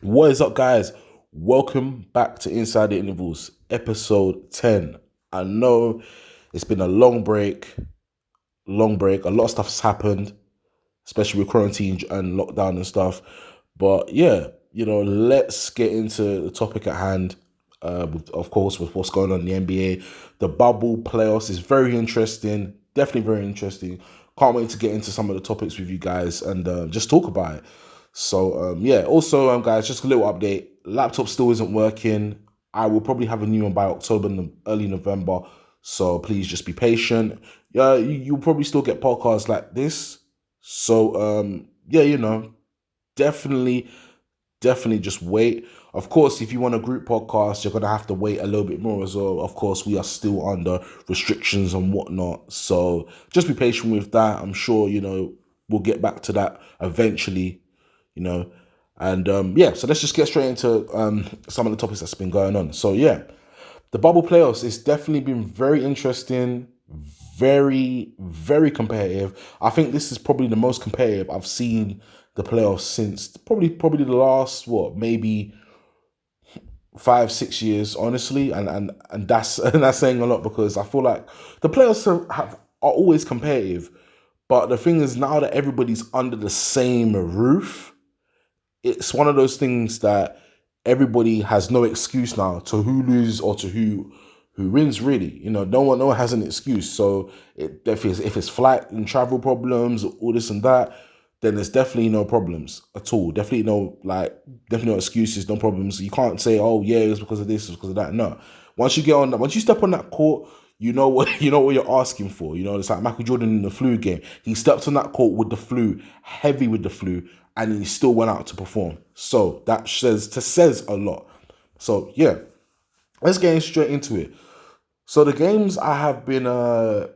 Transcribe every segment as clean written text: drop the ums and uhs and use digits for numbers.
What is up, guys? Welcome back to Inside the Intervals, episode 10. I know it's been a long break. A lot of stuff has happened, especially with quarantine and lockdown and stuff. But yeah, let's get into the topic at hand. Of course, with what's going on in the NBA. The bubble playoffs is very interesting, definitely very interesting. Can't wait to get into some of the topics with you guys and just talk about it. So yeah, also guys, just a little update. Laptop still isn't working. I will probably have a new one by October, early November. So please just be patient. Yeah, you'll probably still get podcasts like this. So yeah, definitely, definitely just wait. Of course, if you want a group podcast, you're gonna have to wait a little bit more as well. Of course, we are still under restrictions and whatnot. So just be patient with that. I'm sure, we'll get back to that eventually, you know. And yeah, so let's just get straight into some of the topics that's been going on. So yeah, the bubble playoffs is definitely been very interesting, very, very competitive. I think this is probably the most competitive I've seen the playoffs since probably the last maybe 5 6 years, honestly, and that's and that's saying a lot because I feel like the playoffs are always competitive, but the thing is now that everybody's under the same roof, it's one of those things that everybody has no excuse now to who loses or to who wins. Really, no one has an excuse. So if it's flight and travel problems, all this and that, then there's definitely no problems at all. Definitely no excuses, no problems. You can't say, oh yeah, it's because of this, it's because of that. No, once you step on that court, you know what you know what you're asking for. It's like Michael Jordan in the flu game. He stepped on that court with the flu, heavy with the flu, and he still went out to perform. So that says a lot. So yeah, let's get straight into it. So the games I have been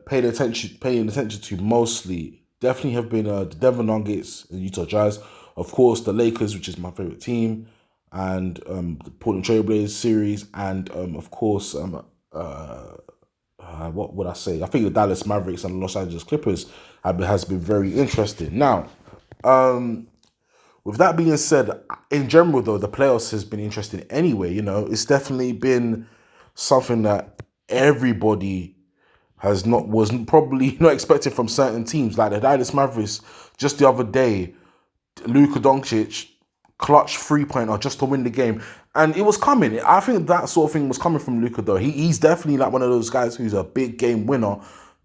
paying attention to mostly definitely have been the Denver Nuggets and Utah Jazz. Of course, the Lakers, which is my favorite team, and the Portland Trailblazers series, and of course what would I say? I think the Dallas Mavericks and the Los Angeles Clippers has been very interesting. Now, um, with that being said, in general though, the playoffs has been interesting anyway. It's definitely been something that everybody has not was probably not expected from certain teams. Like the Dallas Mavericks just the other day, Luka Doncic clutch 3-pointer just to win the game. And it was coming. I think that sort of thing was coming from Luka though. He's definitely like one of those guys who's a big game winner.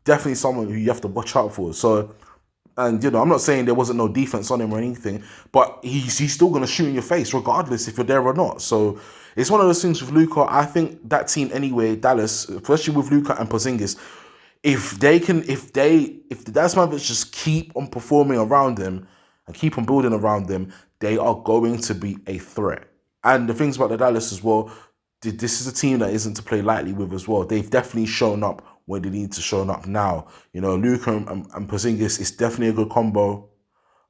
Definitely someone who you have to watch out for. So, and I'm not saying there wasn't no defense on him or anything, but he's still gonna shoot in your face regardless if you're there or not. So it's one of those things with Luka. I think that team anyway, Dallas, especially with Luka and Porzingis, if the Dallas Mavericks just keep on performing around them and keep on building around them, they are going to be a threat. And the things about the Dallas as well, this is a team that isn't to play lightly with as well. They've definitely shown up when they need to show up now. Luka and Porzingis is definitely a good combo.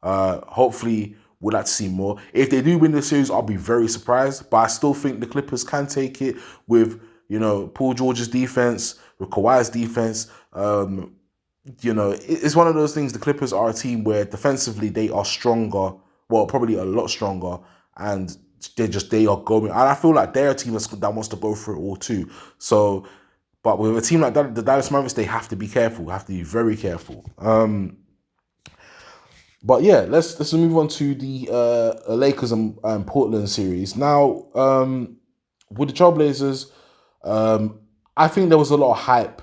Hopefully, we'd like to see more. If they do win the series, I'll be very surprised. But I still think the Clippers can take it with, Paul George's defense, with Kawhi's defense. It's one of those things. The Clippers are a team where defensively they are stronger. Well, probably a lot stronger, and they are going. And I feel like they're a team that wants to go through it all too. So, but with a team like that, the Dallas Mavericks, they have to be careful. Have to be very careful. But yeah, let's move on to the Lakers and Portland series. Now, with the Trailblazers, I think there was a lot of hype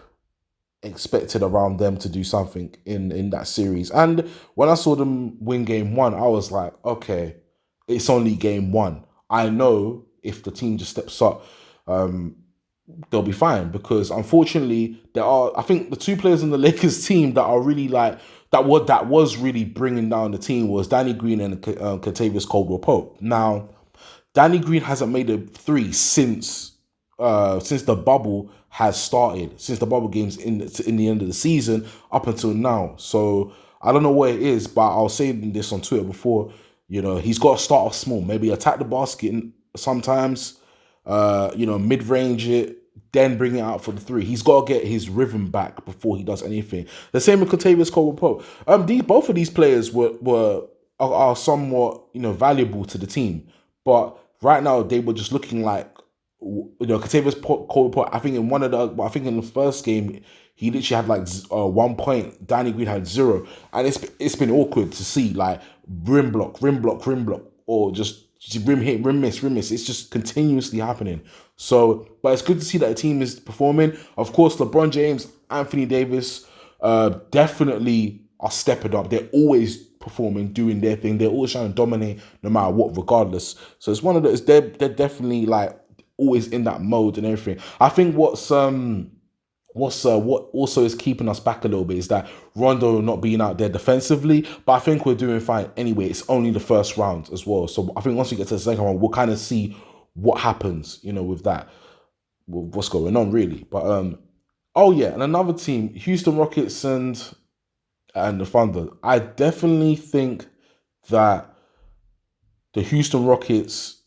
expected around them to do something in that series. And when I saw them win game one, I was like, okay, it's only game one. I know if the team just steps up, um, they'll be fine because unfortunately I think the two players in the Lakers team that are really like that was really bringing down the team was Danny Green and Kentavious Caldwell-Pope. Now, Danny Green hasn't made a three since the bubble has started, since the bubble games in the end of the season up until now. So I don't know what it is, but I was saying this on Twitter before. He's got to start off small, maybe attack the basket sometimes, mid range it, then bring it out for the three. He's got to get his rhythm back before he does anything. The same with Contavious Caldwell-Pope. Both of these players are somewhat valuable to the team, But right now, they were just looking like, Katavius Cole. I think in the first game, he literally had like 1 point. Danny Green had zero, and it's been awkward to see like rim block, rim block, rim block, or just rim hit, rim miss, rim miss. It's just continuously happening. So, but it's good to see that the team is performing. Of course, LeBron James, Anthony Davis, definitely are stepping up. They're always performing, doing their thing. They're always trying to dominate no matter what, regardless. So it's one of those. They're definitely like always in that mode and everything. I think what also is keeping us back a little bit is that Rondo not being out there defensively, but I think we're doing fine anyway. It's only the first round as well, so I think once we get to the second round, we'll kind of see what happens, with that, with what's going on really. But oh yeah, and another team, Houston Rockets and the Thunder. I definitely think that the Houston Rockets,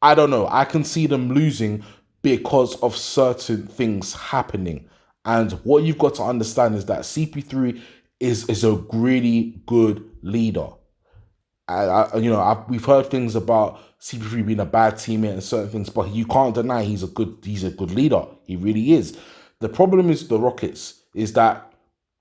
I don't know, I can see them losing because of certain things happening. And what you've got to understand is that CP3 is a really good leader. We've heard things about CP3 being a bad teammate and certain things, but you can't deny he's a good leader. He really is. The problem is the Rockets is that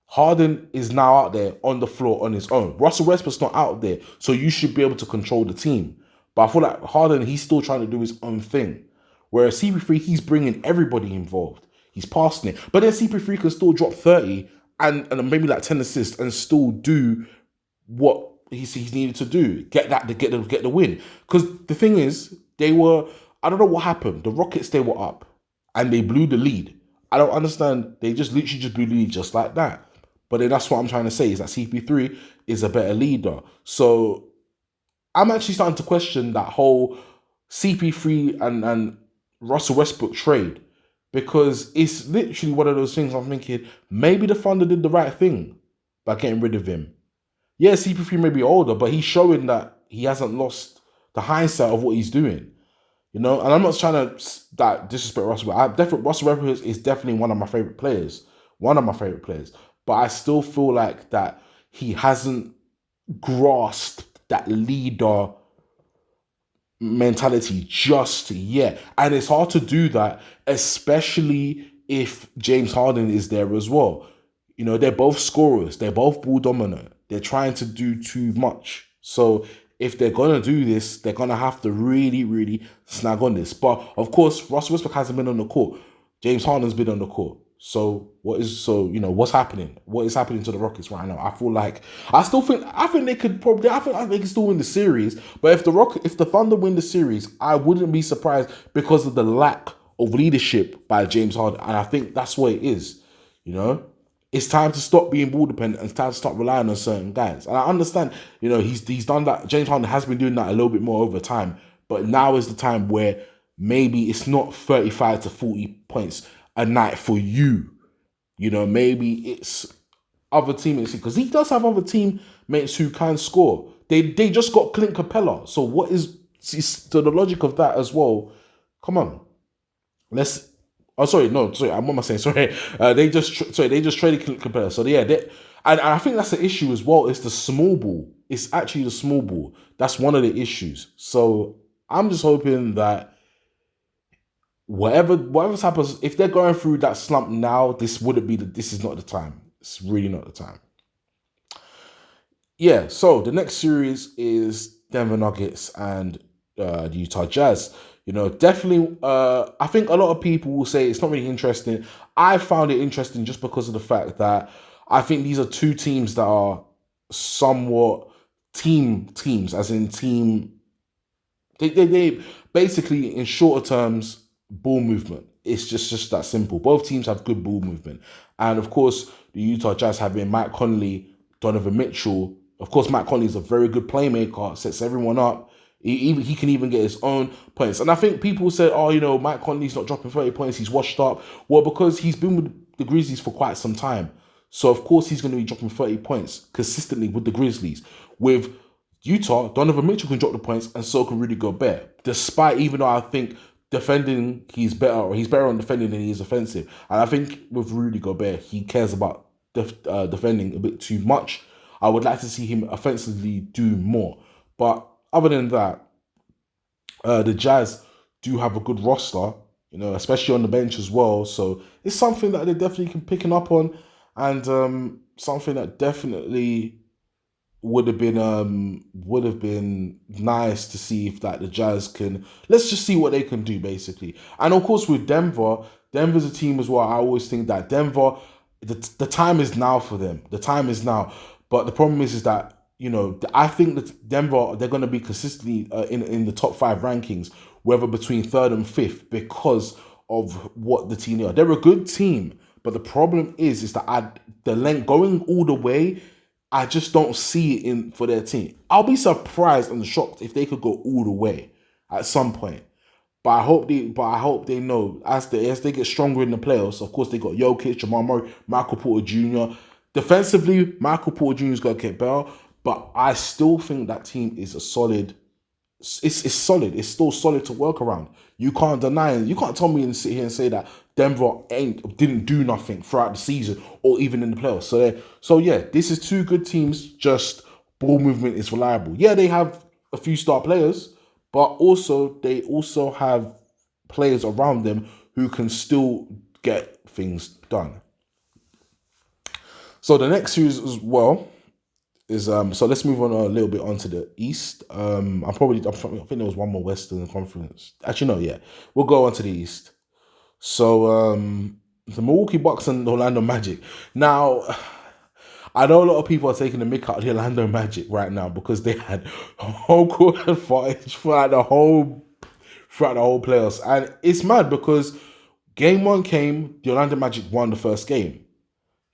Harden is now out there on the floor on his own. Russell Westbrook's not out there, so you should be able to control the team. But I feel like Harden, he's still trying to do his own thing. Whereas CP3, he's bringing everybody involved. He's passing it. But then CP3 can still drop 30 and maybe like 10 assists and still do what he's needed to do. Get the win. Because the thing is, I don't know what happened. The Rockets, they were up and they blew the lead. I don't understand. They just literally just blew the lead just like that. But then that's what I'm trying to say is that CP3 is a better leader. So I'm actually starting to question that whole CP3 and Russell Westbrook trade, because it's literally one of those things I'm thinking maybe the Thunder did the right thing by getting rid of him. Yeah, CP3 may be older, but he's showing that he hasn't lost the hindsight of what he's doing. And I'm not trying to disrespect Russell. Russell Westbrook is definitely one of my favorite players. But I still feel like that he hasn't grasped that leader mentality just yet. And it's hard to do that, especially if James Harden is there as well. They're both scorers. They're both ball dominant. They're trying to do too much. So if they're going to do this, they're going to have to really, really snag on this. But of course, Russell Westbrook hasn't been on the court. James Harden's been on the court. So what's happening? What is happening to the Rockets right now? I think they could probably, I think they can still win the series. But if the Thunder win the series, I wouldn't be surprised because of the lack of leadership by James Harden. And I think that's what it is. It's time to stop being ball dependent and it's time to start relying on certain guys. And I understand, he's done that. James Harden has been doing that a little bit more over time. But now is the time where maybe it's not 35 to 40 points a night for you. Maybe it's other teammates, because he does have other teammates who can score. They just got Clint Capella. So what is the logic of that as well? Come on. What am I saying? Sorry. They just traded Clint Capella. So yeah, and I think that's the issue as well. It's the small ball. It's actually the small ball. That's one of the issues. So I'm just hoping that whatever happens, if they're going through that slump now, this is not the time. It's really not the time. Yeah, so the next series is Denver Nuggets and the Utah Jazz. Definitely, I think a lot of people will say it's not really interesting. I found it interesting just because of the fact that I think these are two teams that are somewhat teams, as in team. They basically, in shorter terms, ball movement. It's just that simple. Both teams have good ball movement. And of course, the Utah Jazz having Mike Conley, Donovan Mitchell. Of course, Mike Conley is a very good playmaker, sets everyone up. He can even get his own points. And I think people said, Mike Conley's not dropping 30 points, he's washed up. Well, because he's been with the Grizzlies for quite some time. So, of course, he's going to be dropping 30 points consistently with the Grizzlies. With Utah, Donovan Mitchell can drop the points and so can Rudy Gobert. Despite, even though I think defending, he's better on defending than he is offensive. And I think with Rudy Gobert, he cares about defending a bit too much. I would like to see him offensively do more. But other than that, The Jazz do have a good roster, especially on the bench as well. So it's something that they definitely can picking up on, and something that definitely would have been nice to see if like the Jazz can, let's just see what they can do basically. And of course with Denver's a team as well. I always think that Denver, the time is now for them. The time is now. But the problem is that I think that Denver, they're going to be consistently in the top five rankings, whether between third and fifth, because of what the team are. They're a good team, but the problem is that the length going all the way, I just don't see it in for their team. I'll be surprised and shocked if they could go all the way at some point. But I hope they know as they get stronger in the playoffs. Of course, they got Jokic, Jamal Murray, Michael Porter Jr. Defensively, Michael Porter Jr. is gonna get better, but I still think that team is a solid. It's solid. It's still solid to work around. You can't deny it. You can't tell me and sit here and say that Denver didn't do nothing throughout the season or even in the playoffs. So yeah, this is two good teams. Just ball movement is reliable. Yeah, they have a few star players, but also they also have players around them who can still get things done. So the next series as well is so let's move on a little bit onto the East. I think there was one more Western Conference. Actually, no, yeah. We'll go on to the East. So the Milwaukee Bucks and the Orlando Magic. Now, I know a lot of people are taking the mick out of the Orlando Magic right now because they had home court advantage throughout the whole playoffs. And it's mad because game one came, the Orlando Magic won the first game.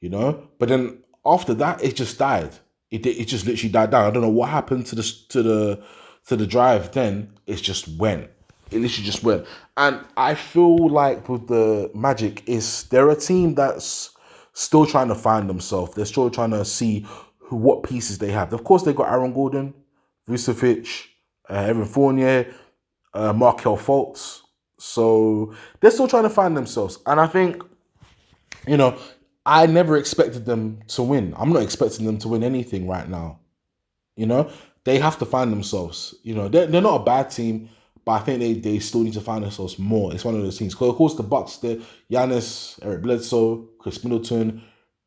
But then after that, it just died. It just literally died down. I don't know what happened to the drive. Then it just went. It literally just went. And I feel like with the Magic, they're a team that's still trying to find themselves. They're still trying to see what pieces they have. Of course, they got Aaron Gordon, Vucevic, Evan Fournier, Markel Fultz. So they're still trying to find themselves. And I think you know, I never expected them to win. I'm not expecting them to win anything right now. You know, they have to find themselves. They're not a bad team, but I think they still need to find themselves more. It's one of those things. Because of course the Bucks, they're Giannis, Eric Bledsoe, Chris Middleton,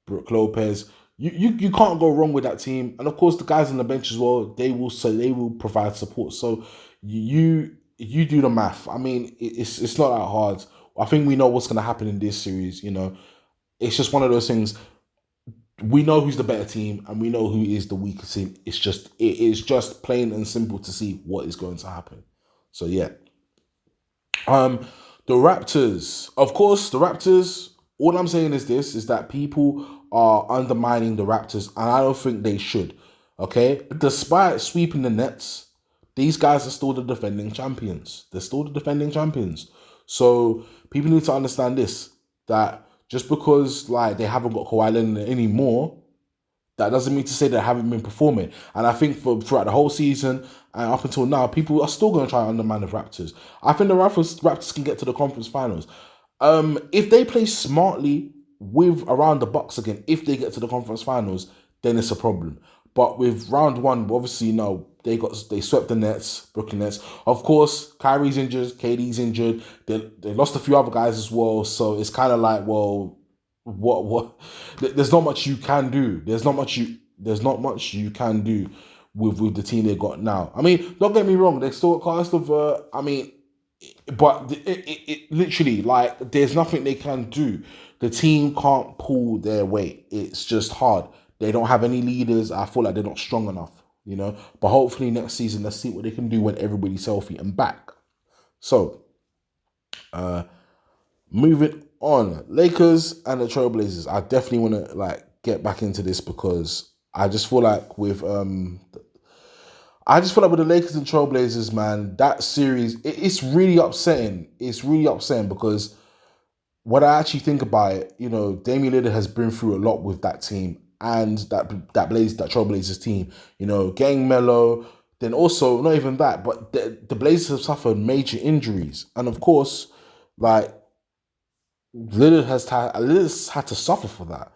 Brook Lopez. You can't go wrong with that team. And of course the guys on the bench as well, they will provide support. So you do the math. I mean, it's not that hard. I think we know what's gonna happen in this series. It's just one of those things. We know who's the better team and we know who is the weaker team. It is just plain and simple to see what is going to happen. So yeah. The Raptors. Of course, the Raptors, all I'm saying is that people are undermining the Raptors and I don't think they should. Okay? Despite sweeping the Nets, these guys are still the defending champions. They're still the defending champions. So people need to understand this, that just because like they haven't got Kawhi Leonard anymore, that doesn't mean to say they haven't been performing. And I think throughout the whole season and up until now, people are still going to try and undermine the Raptors. I think the Raptors can get to the conference finals. If they play smartly with around the Bucks again, if they get to the conference finals, then it's a problem. But with round one, obviously, they swept the Nets, Brooklyn Nets. Of course, Kyrie's injured, KD's injured. They lost a few other guys as well. So it's kind of like, well, what? There's not much you can do. There's not much you can do with the team they got now. I mean, don't get me wrong. They still got cast of. But it literally, like, there's nothing they can do. The team can't pull their weight. It's just hard. They don't have any leaders. I feel like they're not strong enough. But hopefully next season, let's see what they can do when everybody's healthy and back. So, moving on, Lakers and the Trailblazers. I definitely want to get back into this because I just feel like with the Lakers and Trailblazers, man, that series, it's really upsetting. It's really upsetting because when I actually think about it, Damian Lillard has been through a lot with that team and that Trailblazers team. Getting Melo, then also not even that, but the Blazers have suffered major injuries, and of course, like Lillard's had to suffer for that.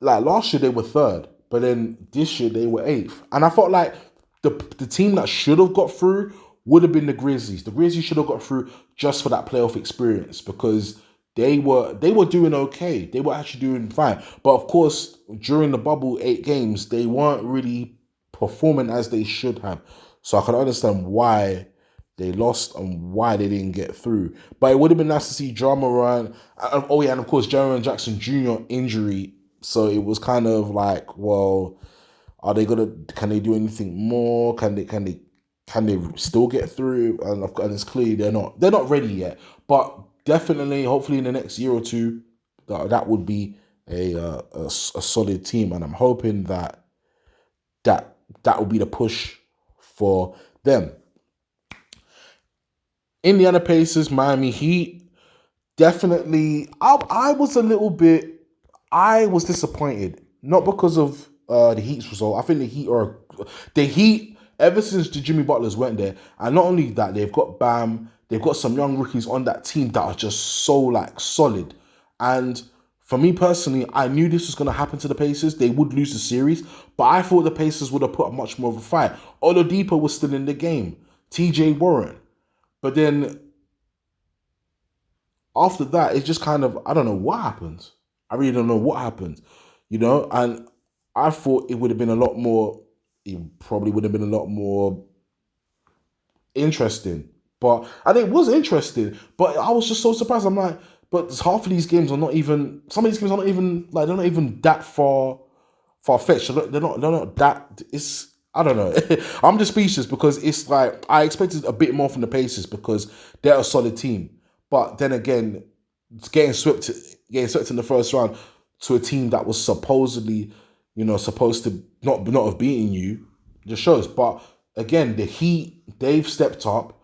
Like last year they were third, but then this year they were eighth, and I felt like the team that should have got through would have been the Grizzlies. The Grizzlies should have got through just for that playoff experience because they were doing okay. They were actually doing fine. But of course, during the bubble 8 games, they weren't really performing as they should have. So I can understand why they lost and why they didn't get through. But it would have been nice to see Ja Morant. Oh yeah, and of course Jaren Jackson Jr. injury. So it was kind of like, well, are they gonna? Can they do anything more? Can they still get through? And it's clearly they're not ready yet. But definitely, hopefully, in the next year or two, that would be a solid team, and I'm hoping that will be the push for them. Indiana Pacers, Miami Heat. Definitely, I was a little bit. I was disappointed, not because of the Heat's result. I think the Heat. Ever since the Jimmy Butlers went there, and not only that, they've got Bam. They've got some young rookies on that team that are just so like solid. And for me personally, I knew this was going to happen to the Pacers. They would lose the series, but I thought the Pacers would have put up much more of a fight. Oladipo was still in the game. T.J. Warren, but then after that, it's just kind of, I don't know what happened. I really don't know what happened, and I thought it would have been a lot more, it probably would have been a lot more interesting. And it was interesting, but I was just so surprised. I'm like, but half of these games are not even, some of these games are not even, like, they're not even that far-fetched. They're not that, I don't know. I'm just speechless because it's like, I expected a bit more from the Pacers because they're a solid team. But then again, it's getting swept in the first round to a team that was supposedly, supposed to not have beaten you, just shows. But again, the Heat, they've stepped up.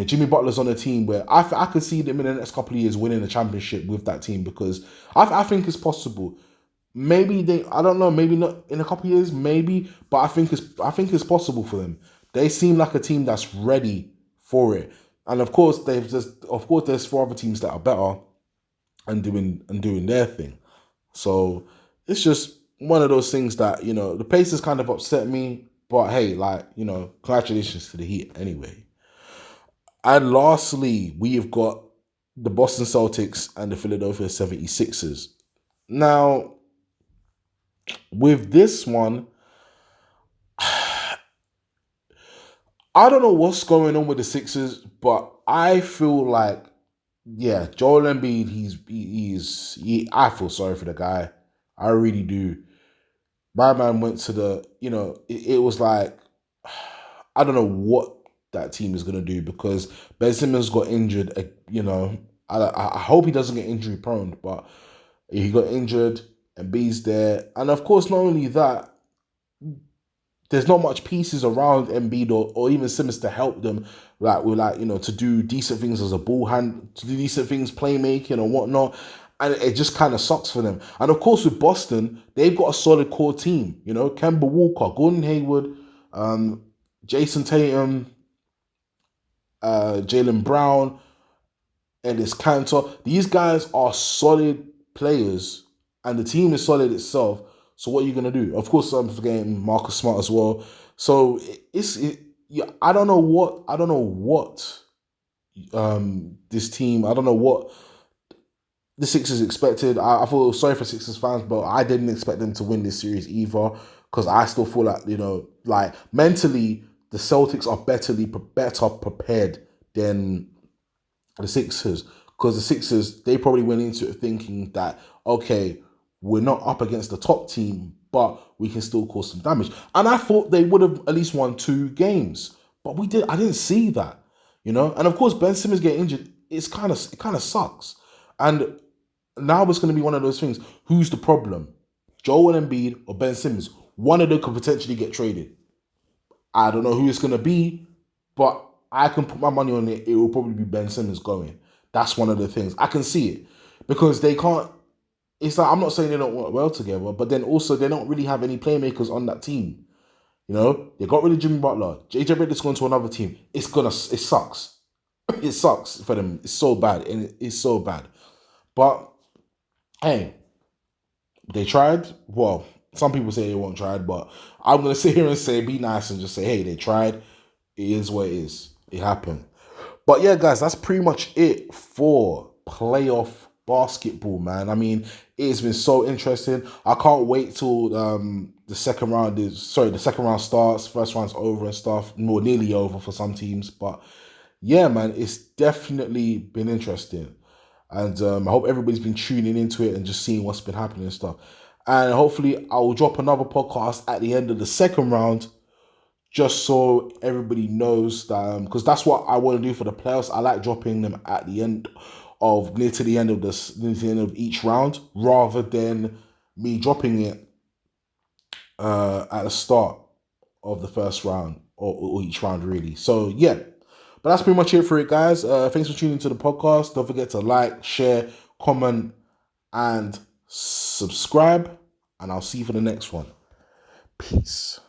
Jimmy Butler's on a team where I could see them in the next couple of years winning a championship with that team because I think it's possible. Maybe I don't know, maybe not in a couple of years, maybe, but I think it's possible for them. They seem like a team that's ready for it. And of course, there's 4 other teams that are better and doing their thing. So it's just one of those things that, the Pacers kind of upset me, but hey, congratulations to the Heat anyway. And lastly, we have got the Boston Celtics and the Philadelphia 76ers. Now, with this one, I don't know what's going on with the Sixers, but I feel like, yeah, Joel Embiid, I feel sorry for the guy. I really do. My man went to it was like, I don't know what that team is going to do because Ben Simmons got injured. I hope he doesn't get injury prone, but he got injured and B's there. And of course, not only that, there's not much pieces around Embiid or even Simmons to help them, to do decent things as a ball hand, to do decent things, playmaking and whatnot. And it just kind of sucks for them. And of course, with Boston, they've got a solid core team. Kemba Walker, Gordon Hayward, Jason Tatum, Jaylen Brown, and this Cantor. These guys are solid players, and the team is solid itself. So what are you gonna do? Of course, I'm forgetting Marcus Smart as well. So I don't know what this team. I don't know what the Sixers expected. I feel sorry for Sixers fans, but I didn't expect them to win this series either because I still feel like mentally the Celtics are better prepared than the Sixers because the Sixers, they probably went into it thinking that, okay, we're not up against the top team, but we can still cause some damage. And I thought they would have at least won 2 games, but I didn't see that, And of course, Ben Simmons getting injured, it kind of sucks. And now it's going to be one of those things. Who's the problem? Joel Embiid or Ben Simmons? One of them could potentially get traded. I don't know who it's going to be, but I can put my money on it. It will probably be Ben Simmons going. That's one of the things. I can see it because they can't. It's like, I'm not saying they don't work well together, but then also they don't really have any playmakers on that team. They got rid of Jimmy Butler. JJ Redick's gone to another team. It sucks. It sucks for them. It's so bad, and it's so bad. But hey, they tried. Well, some people say they won't try, but I'm gonna sit here and say, be nice and just say, hey, they tried. It is what it is. It happened. But yeah, guys, that's pretty much it for playoff basketball, man. I mean, it's been so interesting. I can't wait till the second round starts, first round's over and stuff, more nearly over for some teams. But yeah, man, it's definitely been interesting. And I hope everybody's been tuning into it and just seeing what's been happening and stuff. And hopefully I'll drop another podcast at the end of the second round just so everybody knows that because that's what I want to do for the playoffs. I like dropping them at the end of near to the end of near to the end of each round, rather than me dropping it at the start of the first round or each round, really. So yeah, but that's pretty much it for it, guys. Thanks for tuning to the podcast. Don't forget to like, share, comment, and subscribe. And I'll see you for the next one. Peace.